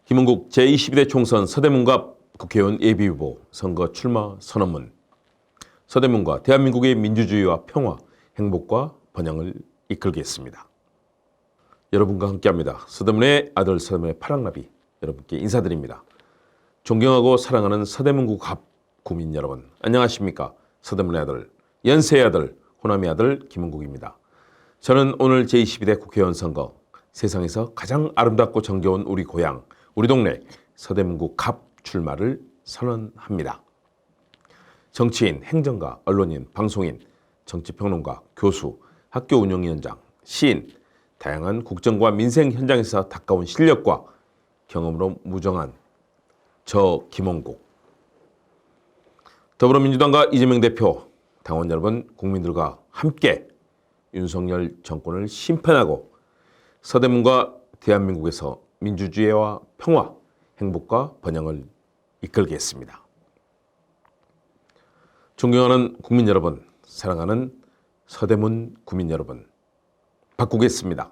김은국 제22대 총선 서대문갑 국회의원 예비후보 선거 출마 선언문. 서대문과 대한민국의 민주주의와 평화, 행복과 번영을 이끌겠습니다. 여러분과 함께합니다. 서대문의 아들 서대문의 파랑나비 여러분께 인사드립니다. 존경하고 사랑하는 서대문구 갑 구민 여러분, 안녕하십니까? 서대문의 아들, 연세의 아들, 호남의 아들 김은국입니다. 저는 오늘 제22대 국회의원 선거, 세상에서 가장 아름답고 정겨운 우리 고향, 우리 동네 서대문구 갑 출마를 선언합니다. 정치인, 행정가, 언론인, 방송인, 정치평론가, 교수, 학교 운영위원장, 시인, 다양한 국정과 민생 현장에서 닦아온 실력과 경험으로 무정한 저 김은국. 더불어민주당과 이재명 대표, 당원 여러분, 국민들과 함께 윤석열 정권을 심판하고 서대문과 대한민국에서 민주주의와 평화, 행복과 번영을 이끌겠습니다. 존경하는 국민 여러분, 사랑하는 서대문 구민 여러분, 바꾸겠습니다.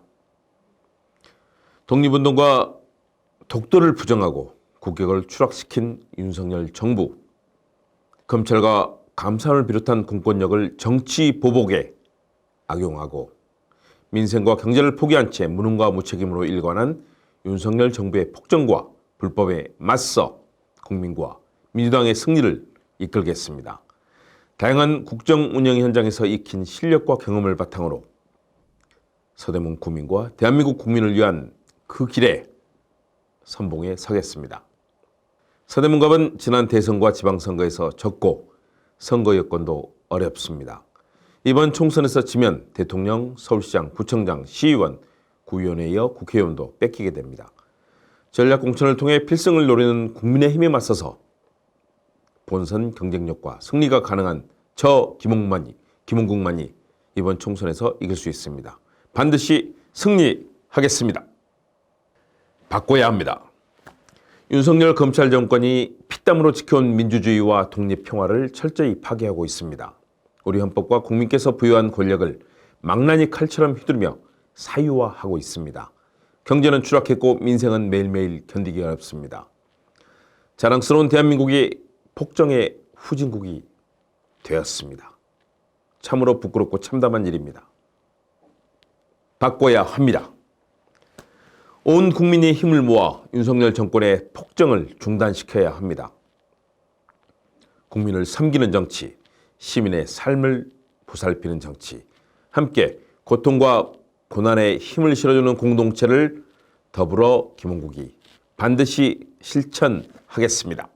독립운동과 독도를 부정하고 국격을 추락시킨 윤석열 정부, 검찰과 감사원을 비롯한 공권력을 정치 보복에 악용하고 민생과 경제를 포기한 채 무능과 무책임으로 일관한 윤석열 정부의 폭정과 불법에 맞서 국민과 민주당의 승리를 이끌겠습니다. 다양한 국정 운영 현장에서 익힌 실력과 경험을 바탕으로 서대문 구민과 대한민국 국민을 위한 그 길에 선봉에 서겠습니다. 서대문갑은 지난 대선과 지방선거에서 졌고 선거 여건도 어렵습니다. 이번 총선에서 지면 대통령, 서울시장, 구청장, 시의원, 구의원에 이어 국회의원도 뺏기게 됩니다. 전략공천을 통해 필승을 노리는 국민의힘에 맞서서 본선 경쟁력과 승리가 가능한 저 김은국만이 이번 총선에서 이길 수 있습니다. 반드시 승리하겠습니다. 바꿔야 합니다. 윤석열 검찰 정권이 피땀으로 지켜온 민주주의와 독립평화를 철저히 파괴하고 있습니다. 우리 헌법과 국민께서 부여한 권력을 망나니 칼처럼 휘두르며 사유화하고 있습니다. 경제는 추락했고 민생은 매일매일 견디기 어렵습니다. 자랑스러운 대한민국이 폭정의 후진국이 되었습니다. 참으로 부끄럽고 참담한 일입니다. 바꿔야 합니다. 온 국민의 힘을 모아 윤석열 정권의 폭정을 중단시켜야 합니다. 국민을 섬기는 정치, 시민의 삶을 보살피는 정치, 함께 고통과 고난에 힘을 실어주는 공동체를 더불어 김은국이 반드시 실천하겠습니다.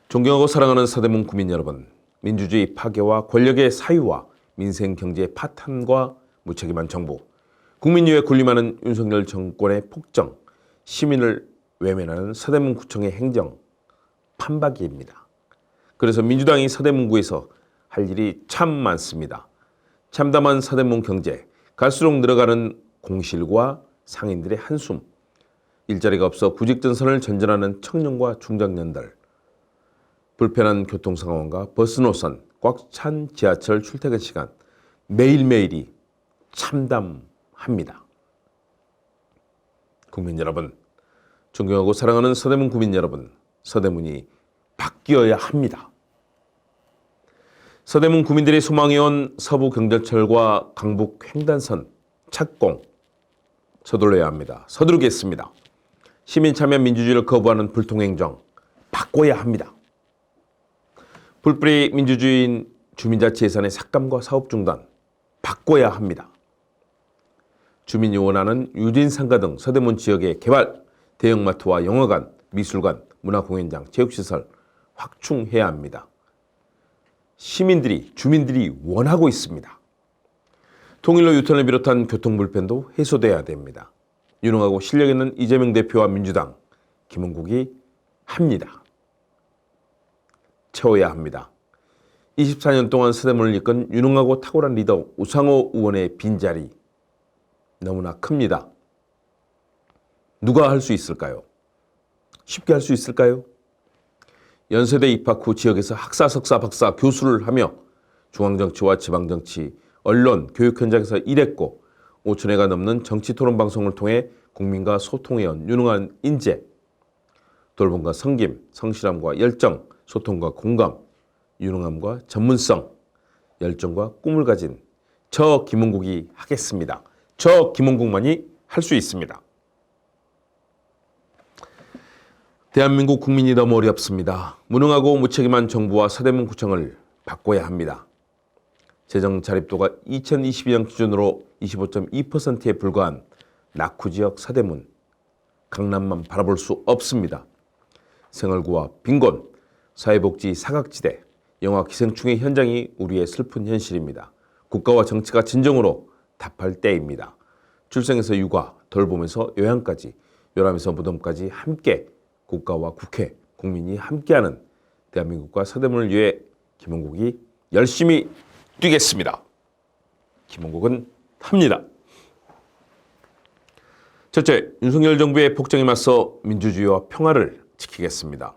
존경하고 사랑하는 서대문 구민 여러분, 민주주의 파괴와 권력의 사유와 민생 경제의 파탄과 무책임한 정부, 국민 위에 군림하는 윤석열 정권의 폭정, 시민을 외면하는 서대문구청의 행정, 판박이입니다. 그래서 민주당이 서대문구에서 할 일이 참 많습니다. 참담한 서대문 경제, 갈수록 늘어가는 공실과 상인들의 한숨, 일자리가 없어 구직전선을 전전하는 청년과 중장년들, 불편한 교통 상황과 버스 노선, 꽉 찬 지하철 출퇴근 시간, 매일매일이 참담합니다. 국민 여러분, 존경하고 사랑하는 서대문 구민 여러분, 서대문이 바뀌어야 합니다. 서대문 구민들이 소망해온 서부경전철과 강북 횡단선 착공 서둘러야 합니다. 서두르겠습니다. 시민참여 민주주의를 거부하는 불통행정 바꿔야 합니다. 불뿌리 민주주의인 주민자치 예산의 삭감과 사업 중단 바꿔야 합니다. 주민이 원하는 유진상가 등 서대문 지역의 개발, 대형마트와 영화관, 미술관, 문화공연장, 체육시설 확충해야 합니다. 주민들이 원하고 있습니다. 통일로 유턴을 비롯한 교통불편도 해소돼야 됩니다. 유능하고 실력 있는 이재명 대표와 민주당, 김은국이 합니다. 채워야 합니다. 24년 동안 서대문을 이끈 유능하고 탁월한 리더 우상호 의원의 빈자리 너무나 큽니다. 누가 할 수 있을까요? 쉽게 할 수 있을까요? 연세대 입학 후 지역에서 학사, 석사, 박사, 교수를 하며 중앙정치와 지방정치, 언론, 교육 현장에서 일했고 5,000회가 넘는 정치 토론 방송을 통해 국민과 소통해온 유능한 인재, 돌봄과 성김, 성실함과 열정, 소통과 공감, 유능함과 전문성, 열정과 꿈을 가진 저 김홍국이 하겠습니다. 저 김홍국만이 할 수 있습니다. 대한민국 국민이 너무 어렵습니다. 무능하고 무책임한 정부와 서대문구청을 바꿔야 합니다. 재정 자립도가 2022년 기준으로 25.2%에 불과한 낙후지역 서대문, 강남만 바라볼 수 없습니다. 생활고와 빈곤, 사회복지 사각지대, 영화 기생충의 현장이 우리의 슬픈 현실입니다. 국가와 정치가 진정으로 답할 때입니다. 출생에서 육아, 돌봄에서 요양까지, 요람에서 무덤까지 함께 국가와 국회, 국민이 함께하는 대한민국과 서대문을 위해 김홍국이 열심히 뛰겠습니다. 김홍국은 합니다. 첫째, 윤석열 정부의 폭정에 맞서 민주주의와 평화를 지키겠습니다.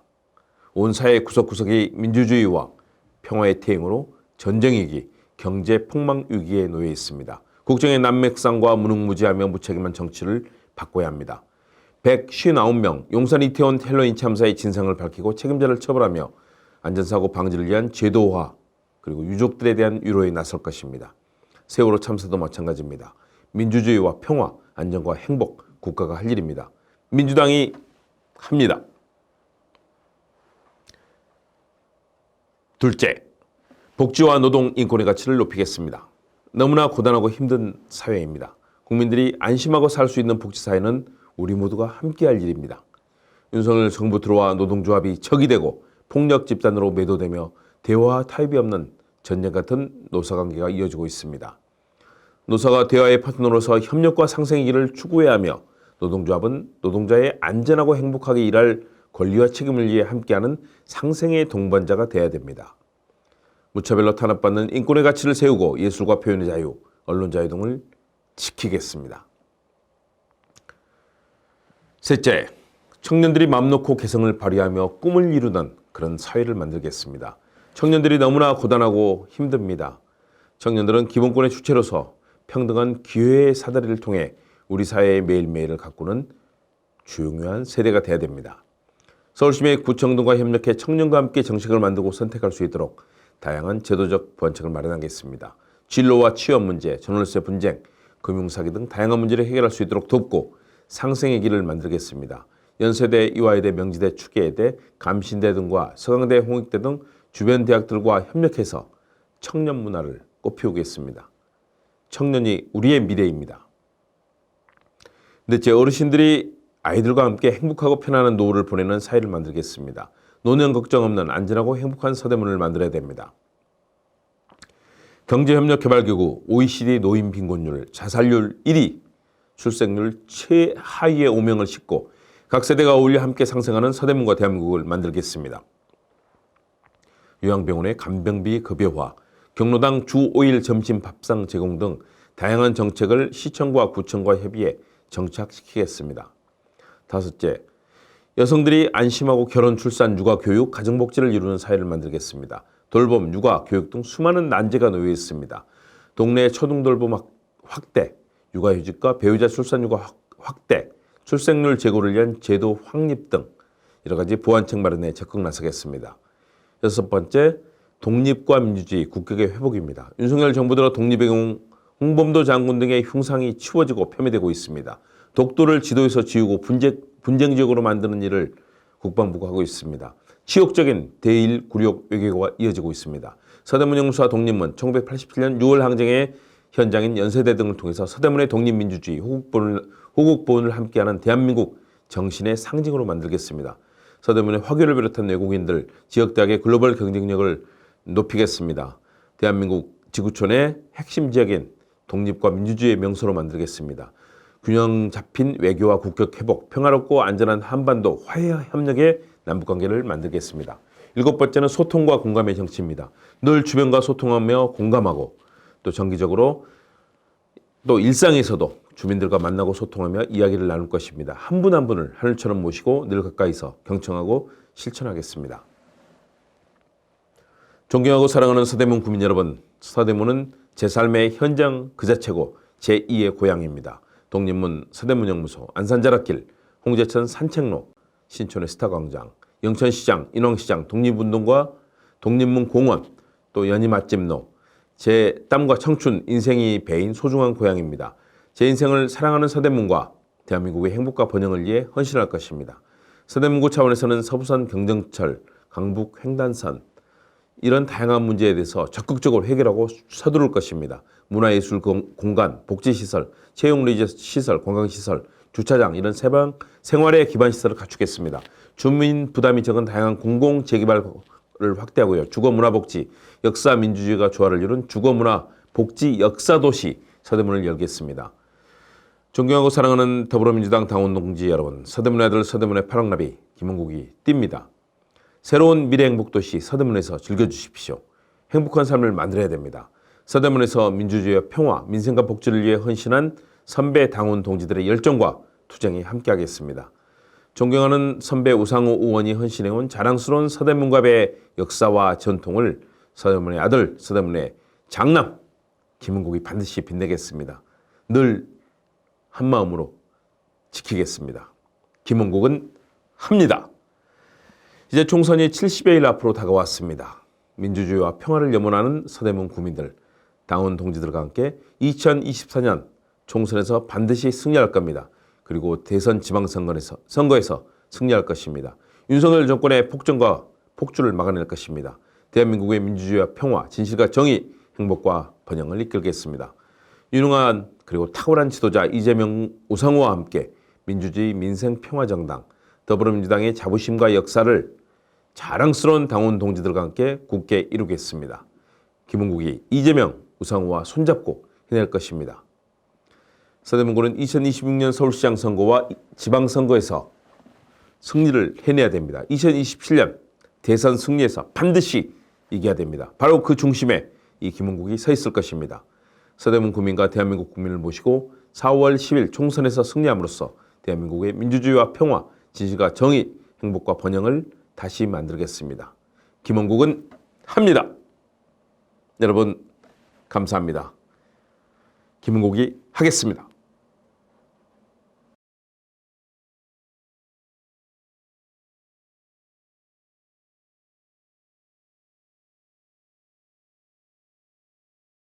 온 사회 구석구석이 민주주의와 평화의 태행으로 전쟁위기, 경제 폭망 위기에 놓여 있습니다. 국정의 난맥상과 무능무지하며 무책임한 정치를 바꿔야 합니다. 159명 용산 이태원 헬로윈 참사의 진상을 밝히고 책임자를 처벌하며 안전사고 방지를 위한 제도화 그리고 유족들에 대한 위로에 나설 것입니다. 세월호 참사도 마찬가지입니다. 민주주의와 평화, 안전과 행복, 국가가 할 일입니다. 민주당이 합니다. 둘째, 복지와 노동 인권의 가치를 높이겠습니다. 너무나 고단하고 힘든 사회입니다. 국민들이 안심하고 살 수 있는 복지사회는 우리 모두가 함께할 일입니다. 윤석열 정부 들어와 노동조합이 적이 되고 폭력 집단으로 매도되며 대화와 타협이 없는 전쟁 같은 노사관계가 이어지고 있습니다. 노사가 대화의 파트너로서 협력과 상생의 길을 추구해야 하며 노동조합은 노동자의 안전하고 행복하게 일할 권리와 책임을 위해 함께하는 상생의 동반자가 되어야 됩니다. 무차별로 탄압받는 인권의 가치를 세우고 예술과 표현의 자유, 언론 자유 등을 지키겠습니다. 셋째, 청년들이 맘 놓고 개성을 발휘하며 꿈을 이루는 그런 사회를 만들겠습니다. 청년들이 너무나 고단하고 힘듭니다. 청년들은 기본권의 주체로서 평등한 기회의 사다리를 통해 우리 사회의 매일매일을 가꾸는 중요한 세대가 되어야 됩니다. 서울시민 구청 등과 협력해 청년과 함께 정책을 만들고 선택할 수 있도록 다양한 제도적 보완책을 마련하겠습니다. 진로와 취업 문제, 전월세 분쟁, 금융사기 등 다양한 문제를 해결할 수 있도록 돕고 상생의 길을 만들겠습니다. 연세대, 이화여대, 명지대, 추계여대, 감신대 등과 서강대, 홍익대 등 주변 대학들과 협력해서 청년 문화를 꽃피우겠습니다. 청년이 우리의 미래입니다. 넷째, 어르신들이 아이들과 함께 행복하고 편안한 노후를 보내는 사회를 만들겠습니다. 노년 걱정 없는 안전하고 행복한 서대문을 만들어야 됩니다. 경제협력개발기구 OECD 노인 빈곤율, 자살률 1위, 출생률 최하위의 오명을 싣고 각 세대가 어울려 함께 상생하는 서대문과 대한민국을 만들겠습니다. 요양병원의 간병비 급여화, 경로당 주 5일 점심 밥상 제공 등 다양한 정책을 시청과 구청과 협의해 정착시키겠습니다. 다섯째, 여성들이 안심하고 결혼, 출산, 육아, 교육, 가정복지를 이루는 사회를 만들겠습니다. 돌봄, 육아, 교육 등 수많은 난제가 놓여 있습니다. 동네 초등돌봄 확대, 육아휴직과 배우자 출산휴가 확대, 출생률 제고를 위한 제도 확립 등 여러 가지 보완책 마련에 적극 나서겠습니다. 여섯 번째, 독립과 민주주의, 국격의 회복입니다. 윤석열 정부 들어 독립의 경우 홍범도 장군 등의 흉상이 치워지고 폄훼되고 있습니다. 독도를 지도에서 지우고 분쟁 지역으로 만드는 일을 국방부가 하고 있습니다. 치욕적인 대일 굴욕 외교가 이어지고 있습니다. 서대문 영수와 독립문, 1987년 6월 항쟁의 현장인 연세대 등을 통해서 서대문의 독립민주주의, 호국보훈을 함께하는 대한민국 정신의 상징으로 만들겠습니다. 서대문의 화교를 비롯한 외국인들, 지역대학의 글로벌 경쟁력을 높이겠습니다. 대한민국 지구촌의 핵심 지역인 독립과 민주주의의 명소로 만들겠습니다. 균형 잡힌 외교와 국격 회복, 평화롭고 안전한 한반도 화해 협력의 남북관계를 만들겠습니다. 일곱 번째는 소통과 공감의 정치입니다. 늘 주변과 소통하며 공감하고 또 정기적으로 또 일상에서도 주민들과 만나고 소통하며 이야기를 나눌 것입니다. 한 분 한 분을 하늘처럼 모시고 늘 가까이서 경청하고 실천하겠습니다. 존경하고 사랑하는 서대문 구민 여러분, 서대문은 제 삶의 현장 그 자체고 제2의 고향입니다. 독립문 서대문영무소, 안산자락길, 홍제천 산책로, 신촌의 스타광장, 영천시장, 인왕시장, 독립운동과 독립문 공원, 또 연희 맛집로, 제 땀과 청춘, 인생이 배인 소중한 고향입니다. 제 인생을 사랑하는 서대문과 대한민국의 행복과 번영을 위해 헌신할 것입니다. 서대문구 차원에서는 서부선 경정철, 강북 횡단선 이런 다양한 문제에 대해서 적극적으로 해결하고 서두를 것입니다. 문화예술 공간, 복지시설, 채용 리조트 시설, 관광시설, 주차장 이런 생활의 기반 시설을 갖추겠습니다. 주민 부담이 적은 다양한 공공 재개발을 확대하고요. 주거문화복지, 역사 민주주의가 조화를 이룬 주거문화 복지 역사도시 서대문을 열겠습니다. 존경하고 사랑하는 더불어민주당 당원 동지 여러분, 서대문의 아들 서대문의 파랑나비 김은국이 띱니다. 새로운 미래 행복도시 서대문에서 즐겨주십시오. 행복한 삶을 만들어야 됩니다. 서대문에서 민주주의와 평화, 민생과 복지를 위해 헌신한 선배 당원 동지들의 열정과 투쟁이 함께하겠습니다. 존경하는 선배 우상호 의원이 헌신해온 자랑스러운 서대문갑의 역사와 전통을 서대문의 아들, 서대문의 장남 김은국이 반드시 빛내겠습니다. 늘 한마음으로 지키겠습니다. 김은국은 합니다. 이제 총선이 70여일 앞으로 다가왔습니다. 민주주의와 평화를 염원하는 서대문 구민들, 당원 동지들과 함께 2024년 총선에서 반드시 승리할 겁니다. 그리고 대선 지방선거에서 승리할 것입니다. 윤석열 정권의 폭정과 폭주를 막아낼 것입니다. 대한민국의 민주주의와 평화, 진실과 정의, 행복과 번영을 이끌겠습니다. 유능한 그리고 탁월한 지도자 이재명, 우상호와 함께 민주주의 민생평화정당, 더불어민주당의 자부심과 역사를 자랑스러운 당원 동지들과 함께 굳게 이루겠습니다. 김은국이 이재명, 우상호와 손잡고 해낼 것입니다. 서대문구는 2026년 서울시장 선거와 지방선거에서 승리를 해내야 됩니다. 2027년 대선 승리에서 반드시 이겨야 됩니다. 바로 그 중심에 이 김은국이 서 있을 것입니다. 서대문 구민과 대한민국 국민을 모시고 4월 10일 총선에서 승리함으로써 대한민국의 민주주의와 평화, 진실과 정의, 행복과 번영을 다시 만들겠습니다. 김은국은 합니다. 여러분 감사합니다. 김은국이 하겠습니다.